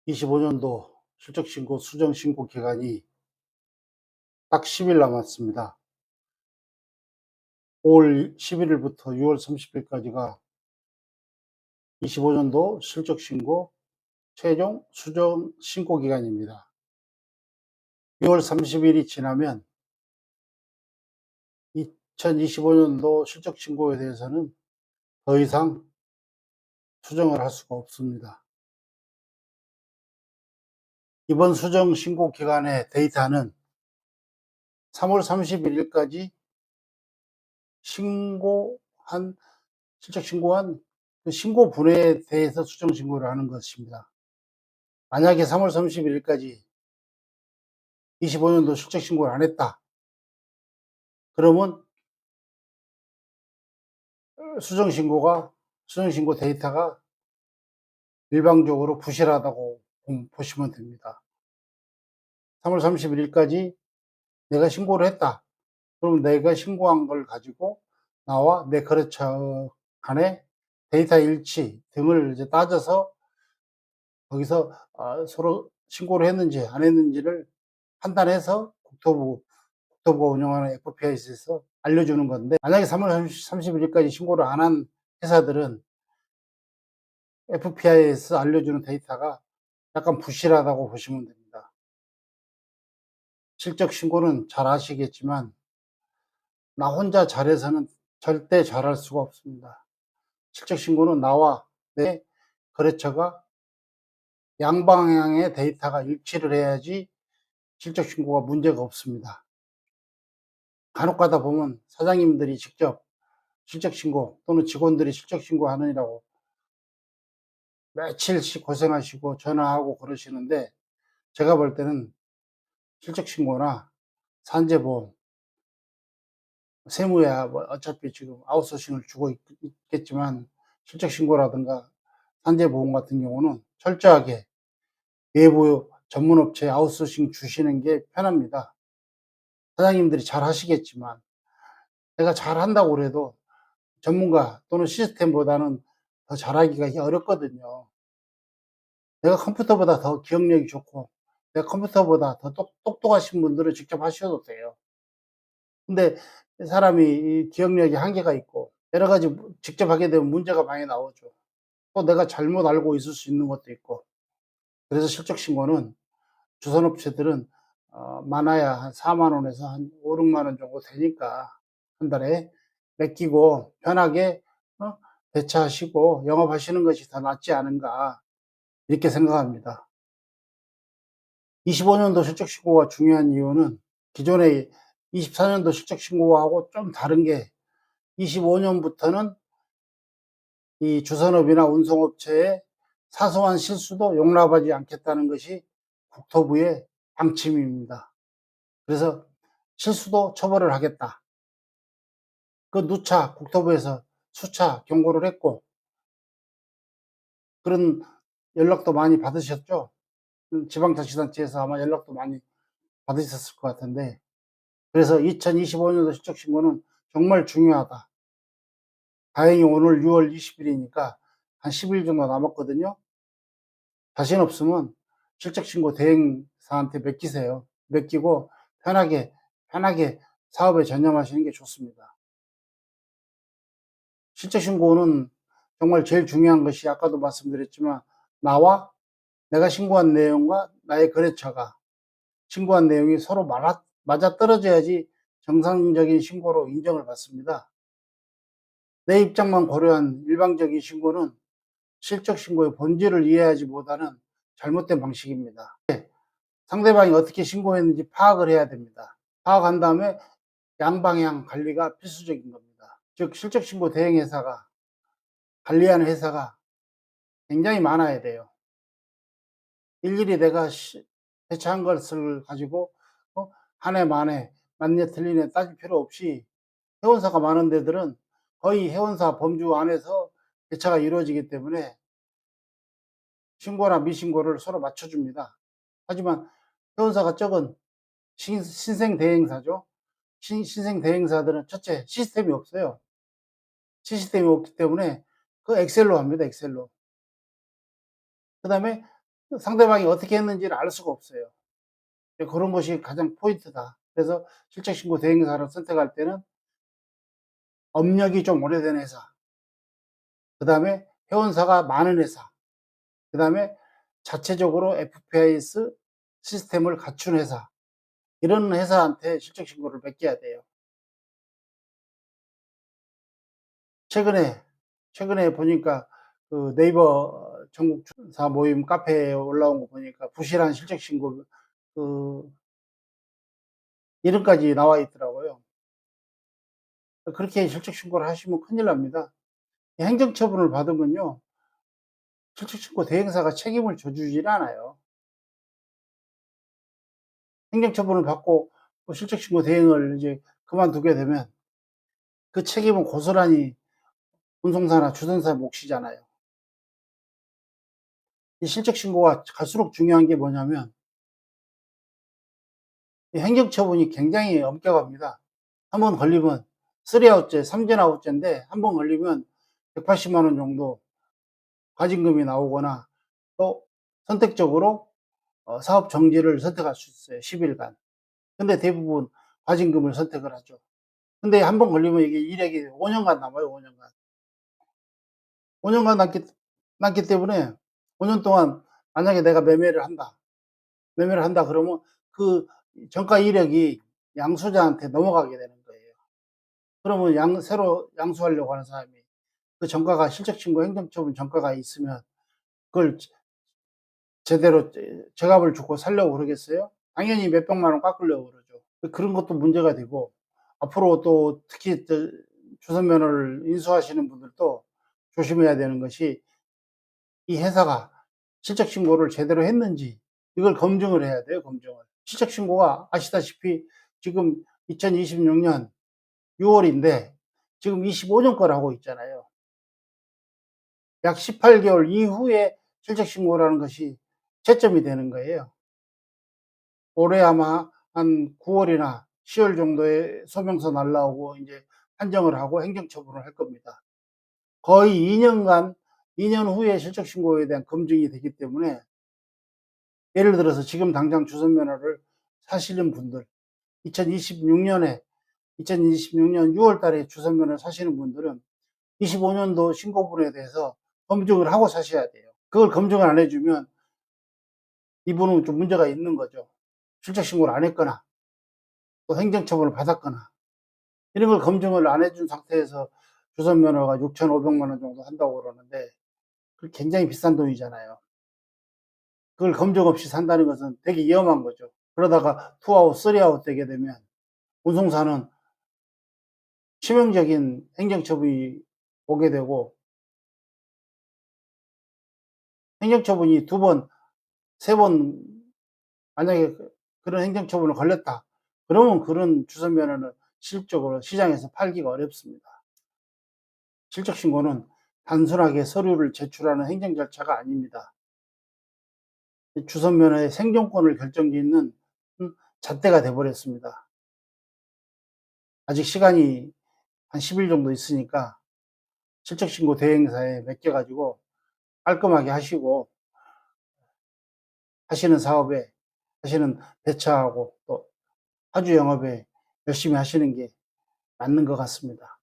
25년도 실적신고 수정신고 기간이 딱 10일 남았습니다. 5월 11일부터 6월 30일까지가 25년도 실적신고 최종 수정신고 기간입니다. 6월 30일이 지나면 2025년도 실적신고에 대해서는 더 이상 수정을 할 수가 없습니다. 이번 수정신고 기간의 데이터는 3월 31일까지 실적신고한 그 신고분에 대해서 수정신고를 하는 것입니다. 만약에 3월 31일까지 25년도 실적신고를 안 했다. 그러면 수정신고 데이터가 일방적으로 부실하다고 보시면 됩니다. 3월 31일까지 내가 신고를 했다. 그러면 내가 신고한 걸 가지고 나와 내 거래처 간의 데이터 일치 등을 이제 따져서 거기서 서로 신고를 했는지 안 했는지를 판단해서 국토부가 운영하는 FPI에서 알려주는 건데, 만약에 3월 31일까지 신고를 안 한 회사들은 FPI에서 알려주는 데이터가 약간 부실하다고 보시면 됩니다. 실적 신고는 잘 아시겠지만 나 혼자 잘해서는 절대 잘할 수가 없습니다. 실적 신고는 나와 내 거래처가 양방향의 데이터가 일치를 해야지 실적 신고가 문제가 없습니다. 간혹 가다 보면 사장님들이 직접 실적 신고 또는 직원들이 실적 신고하느라고 며칠씩 고생하시고 전화하고 그러시는데, 제가 볼 때는 실적 신고나 산재보험, 세무야 뭐 어차피 지금 아웃소싱을 주고 있겠지만 실적 신고라든가 산재보험 같은 경우는 철저하게 외부 전문업체에 아웃소싱 주시는 게 편합니다. 사장님들이 잘 하시겠지만 내가 잘한다고 그래도 전문가 또는 시스템보다는 더 잘하기가 어렵거든요. 내가 컴퓨터보다 더 기억력이 좋고 내가 컴퓨터보다 더 똑똑하신 분들은 직접 하셔도 돼요. 근데 사람이 기억력이 한계가 있고 여러 가지 직접 하게 되면 문제가 많이 나오죠. 또 내가 잘못 알고 있을 수 있는 것도 있고. 그래서 실적 신고는 주선업체들은 많아야 한 4만 원에서 한 5-6만 원 정도 되니까 한 달에 맡기고 편하게 대처하시고 영업하시는 것이 더 낫지 않은가 이렇게 생각합니다. 25년도 실적 신고가 중요한 이유는 기존의 24년도 실적 신고하고 좀 다른 게, 25년부터는 이 주선업이나 운송업체의 사소한 실수도 용납하지 않겠다는 것이 국토부의 방침입니다. 그래서 실수도 처벌을 하겠다. 그 누차 국토부에서 수차 경고를 했고, 그런 연락도 많이 받으셨죠? 지방자치단체에서 아마 연락도 많이 받으셨을 것 같은데, 그래서 2025년도 실적신고는 정말 중요하다. 다행히 오늘 6월 20일이니까 한 10일 정도 남았거든요. 자신 없으면 실적신고 대행사한테 맡기세요. 맡기고 편하게 사업에 전념하시는 게 좋습니다. 실적신고는 정말 제일 중요한 것이 아까도 말씀드렸지만 나와 내가 신고한 내용과 나의 거래처가 신고한 내용이 서로 맞아떨어져야지 정상적인 신고로 인정을 받습니다. 내 입장만 고려한 일방적인 신고는 실적 신고의 본질을 이해하지 못하는 잘못된 방식입니다. 상대방이 어떻게 신고했는지 파악을 해야 됩니다. 파악한 다음에 양방향 관리가 필수적인 겁니다. 즉 실적 신고 대행 회사가 관리하는 회사가 굉장히 많아야 돼요. 일일이 내가 대처한 것을 가지고 한 해 만에 맞네 틀리네 따질 필요 없이, 회원사가 많은 데들은 거의 회원사 범주 안에서 대처가 이루어지기 때문에 신고나 미신고를 서로 맞춰줍니다. 하지만 회원사가 적은 신생 대행사죠. 신생 대행사들은 첫째 시스템이 없어요. 시스템이 없기 때문에 그 엑셀로 합니다. 엑셀로. 그 다음에 상대방이 어떻게 했는지를 알 수가 없어요. 그런 것이 가장 포인트다. 그래서 실적신고 대행사를 선택할 때는 업력이 좀 오래된 회사, 그다음에 회원사가 많은 회사, 그다음에 자체적으로 FPIS 시스템을 갖춘 회사, 이런 회사한테 실적신고를 맡겨야 돼요. 최근에 보니까 그 네이버 전국 주사 모임 카페에 올라온 거 보니까 부실한 실적신고 그 이름까지 나와 있더라고요. 그렇게 실적신고를 하시면 큰일 납니다. 행정처분을 받으면요, 실적신고 대행사가 책임을 져주질 않아요. 행정처분을 받고 그 실적신고 대행을 이제 그만두게 되면 그 책임은 고스란히 운송사나 주선사의 몫이잖아요. 이 실적신고가 갈수록 중요한 게 뭐냐면 이 행정처분이 굉장히 엄격합니다. 한 번 걸리면 3아웃제, 3전아웃제인데 한 번 걸리면 180만 원 정도 과징금이 나오거나 또 선택적으로 사업 정지를 선택할 수 있어요, 10일간. 근데 대부분 과징금을 선택을 하죠. 근데 한 번 걸리면 이게 이력이 5년간 남아요, 5년간. 5년간 남기 때문에 5년 동안 만약에 내가 매매를 한다 그러면 그 전가 이력이 양수자한테 넘어가게 되는 거예요. 그러면 새로 양수하려고 하는 사람이 그 전가가 실적신고 행정처분 전가가 있으면 그걸 제대로 제값을 주고 살려고 그러겠어요? 당연히 몇백만 원 깎으려고 그러죠. 그런 것도 문제가 되고 앞으로 또 특히 주선면허를 인수하시는 분들도 조심해야 되는 것이 이 회사가 실적 신고를 제대로 했는지 이걸 검증을 해야 돼요, 검증을. 실적 신고가 아시다시피 지금 2026년 6월인데 지금 25년 걸 하고 있잖아요. 약 18개월 이후에 실적 신고라는 것이 채점이 되는 거예요. 올해 아마 한 9월이나 10월 정도에 소명서 날라오고 이제 판정을 하고 행정처분을 할 겁니다. 거의 2년간, 2년 후에 실적 신고에 대한 검증이 되기 때문에 예를 들어서 지금 당장 주선면허를 사시는 분들, 2026년에 2026년 6월 달에 주선면허를 사시는 분들은 25년도 신고분에 대해서 검증을 하고 사셔야 돼요. 그걸 검증을 안 해주면 이분은 좀 문제가 있는 거죠. 실적 신고를 안 했거나 또 행정처분을 받았거나 이런 걸 검증을 안 해준 상태에서 주선면허가 6,500만 원 정도 한다고 그러는데 그 굉장히 비싼 돈이잖아요. 그걸 검증 없이 산다는 것은 되게 위험한 거죠. 그러다가 투아웃, 쓰리아웃 되게 되면 운송사는 치명적인 행정처분이 오게 되고 행정처분이 두 번, 세 번 만약에 그런 행정처분을 걸렸다. 그러면 그런 주선면허는 실질적으로 시장에서 팔기가 어렵습니다. 실적신고는 단순하게 서류를 제출하는 행정 절차가 아닙니다. 주선면허의 생존권을 결정짓는 잣대가 돼버렸습니다. 아직 시간이 한 10일 정도 있으니까 실적신고 대행사에 맡겨가지고 깔끔하게 하시고 하시는 사업에 하시는 배차하고 또 파주 영업에 열심히 하시는 게 맞는 것 같습니다.